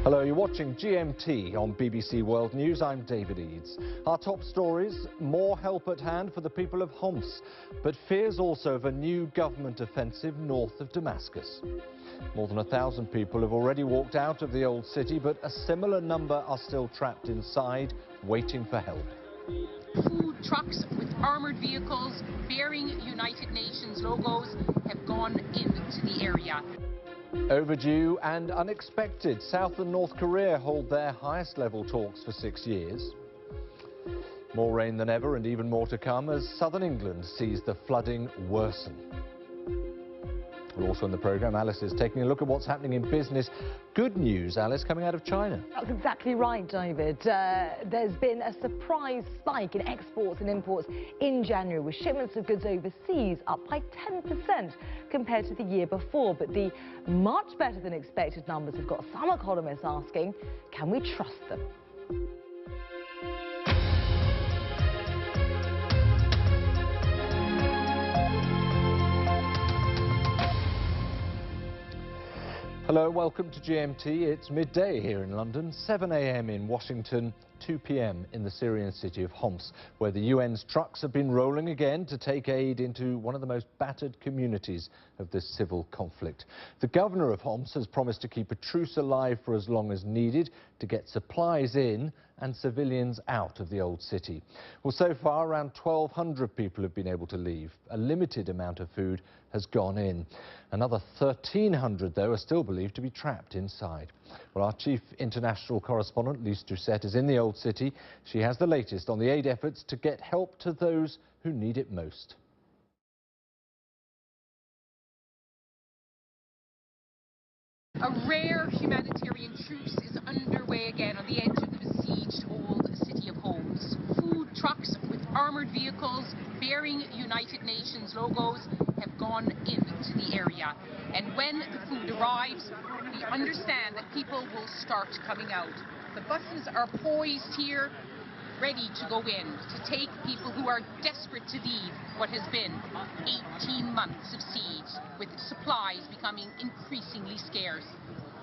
Hello, you're watching GMT on BBC World News. I'm David Eades. Our top stories: more help at hand for the people of Homs, but fears also of a new government offensive north of Damascus. More than 1,000 people have already walked out of the old city, but a similar number are still trapped inside, waiting for help. Food trucks with armoured vehicles bearing United Nations logos have gone into the area. Overdue and unexpected. South and North Korea hold their highest level talks for 6 years. More rain than ever and even more to come as southern England sees the flooding worsen. And also in the programme, Alice is taking a look at what's happening in business. Good news, Alice, coming out of China. That's exactly right, David. There's been a surprise spike in exports and imports in January, with shipments of goods overseas up by 10% compared to the year before. But the much better than expected numbers have got some economists asking, can we trust them? Hello, welcome to GMT. It's midday here in London, 7 a.m. in Washington, 2 p.m. in the Syrian city of Homs, where the UN's trucks have been rolling again to take aid into one of the most battered communities of this civil conflict. The governor of Homs has promised to keep a truce alive for as long as needed to get supplies in and civilians out of the old city. Well, so far, around 1,200 people have been able to leave. A limited amount of food has gone in. Another 1,300, though, are still believed to be trapped inside. Well, our chief international correspondent, Lise Doucette, is in the old city. She has the latest on the aid efforts to get help to those who need it most. A rare humanitarian truce is underway again on the edge of the besieged old city of Homs. Food trucks with armoured vehicles bearing United Nations logos have gone into the area. And when the food arrives, we understand that people will start coming out. The buses are poised here, ready to go in, to take people who are desperate to leave what has been 18 months of siege, with supplies becoming increasingly scarce.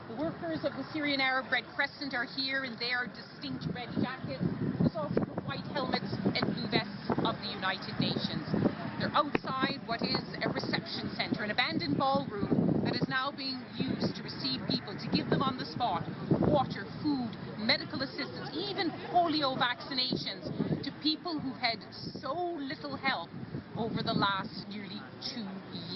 The workers of the Syrian Arab Red Crescent are here in their distinct red jackets. There's also the white helmets and blue vests of the United Nations. They're outside what is a reception centre, an abandoned ballroom that is now being used to receive people, to give them on the spot water, food, medical assistance, even polio vaccinations to people who've had so little help over the last nearly 2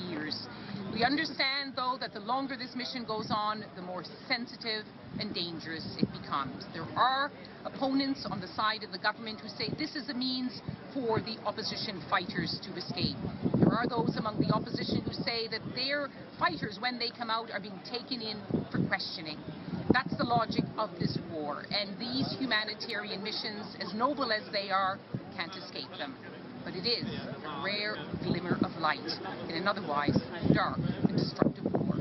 years. We understand, though, that the longer this mission goes on, the more sensitive and dangerous it becomes. There are opponents on the side of the government who say this is a means for the opposition fighters to escape. There are those among the opposition who say that their fighters, when they come out, are being taken in for questioning. That's the logic of this war, and these humanitarian missions, as noble as they are, can't escape them. But it is a rare glimmer of light in an otherwise dark and destructive war.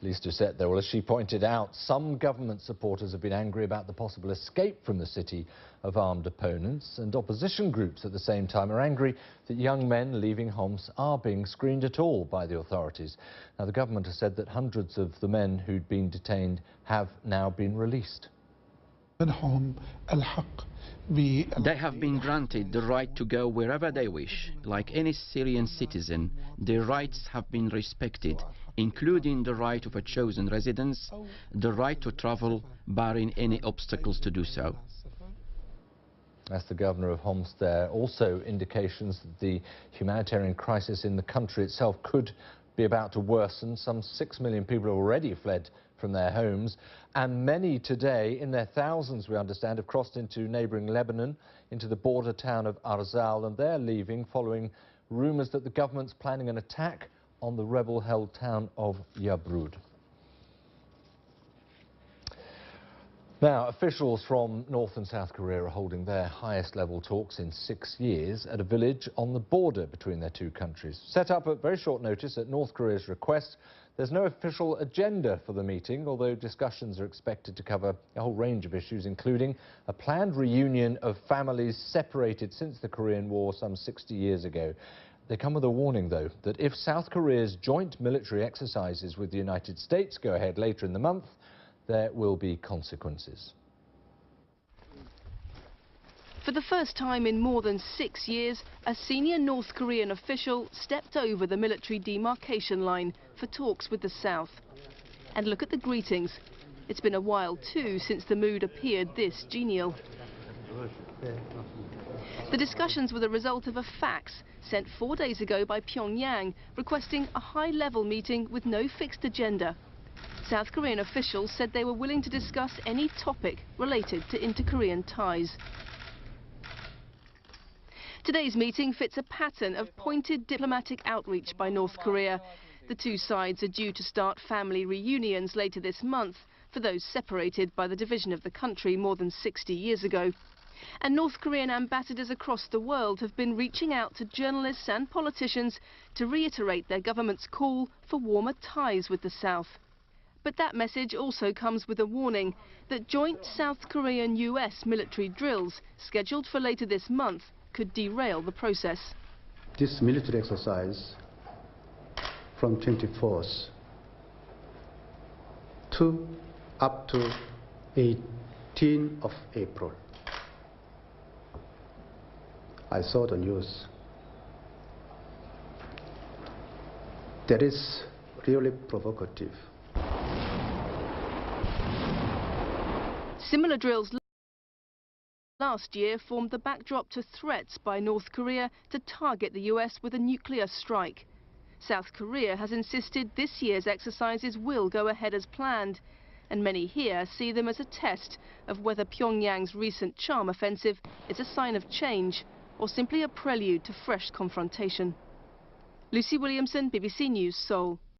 Lise Doucette, though, well, as she pointed out, some government supporters have been angry about the possible escape from the city of armed opponents, and opposition groups at the same time are angry that young men leaving Homs are being screened at all by the authorities. Now, the government has said that hundreds of the men who'd been detained have now been released. They have been granted the right to go wherever they wish. Like any Syrian citizen, their rights have been respected, including the right of a chosen residence, the right to travel, barring any obstacles to do so. That's the governor of Homs there. Also indications that the humanitarian crisis in the country itself could be about to worsen. Some 6 million people have already fled from their homes, and many today, in their thousands we understand, have crossed into neighbouring Lebanon, into the border town of Arzal, and they're leaving following rumours that the government's planning an attack on the rebel-held town of Yabrud. Now, officials from North and South Korea are holding their highest level talks in 6 years at a village on the border between their two countries. Set up at very short notice at North Korea's request, there's no official agenda for the meeting, although discussions are expected to cover a whole range of issues, including a planned reunion of families separated since the Korean War some 60 years ago. They come with a warning, though, that if South Korea's joint military exercises with the United States go ahead later in the month, there will be consequences. For the first time in more than 6 years, a senior North Korean official stepped over the military demarcation line for talks with the South. And look at the greetings. It's been a while too since the mood appeared this genial. The discussions were the result of a fax sent 4 days ago by Pyongyang requesting a high-level meeting with no fixed agenda. South Korean officials said they were willing to discuss any topic related to inter-Korean ties. Today's meeting fits a pattern of pointed diplomatic outreach by North Korea. The two sides are due to start family reunions later this month for those separated by the division of the country more than 60 years ago. And North Korean ambassadors across the world have been reaching out to journalists and politicians to reiterate their government's call for warmer ties with the South. But that message also comes with a warning that joint South Korean-US military drills scheduled for later this month could derail the process. This military exercise from 24th to up to 18th of April. I saw the news. That is really provocative. Similar drills last year formed the backdrop to threats by North Korea to target the US with a nuclear strike. South Korea has insisted this year's exercises will go ahead as planned, and many here see them as a test of whether Pyongyang's recent charm offensive is a sign of change or simply a prelude to fresh confrontation. Lucy Williamson, BBC News, Seoul.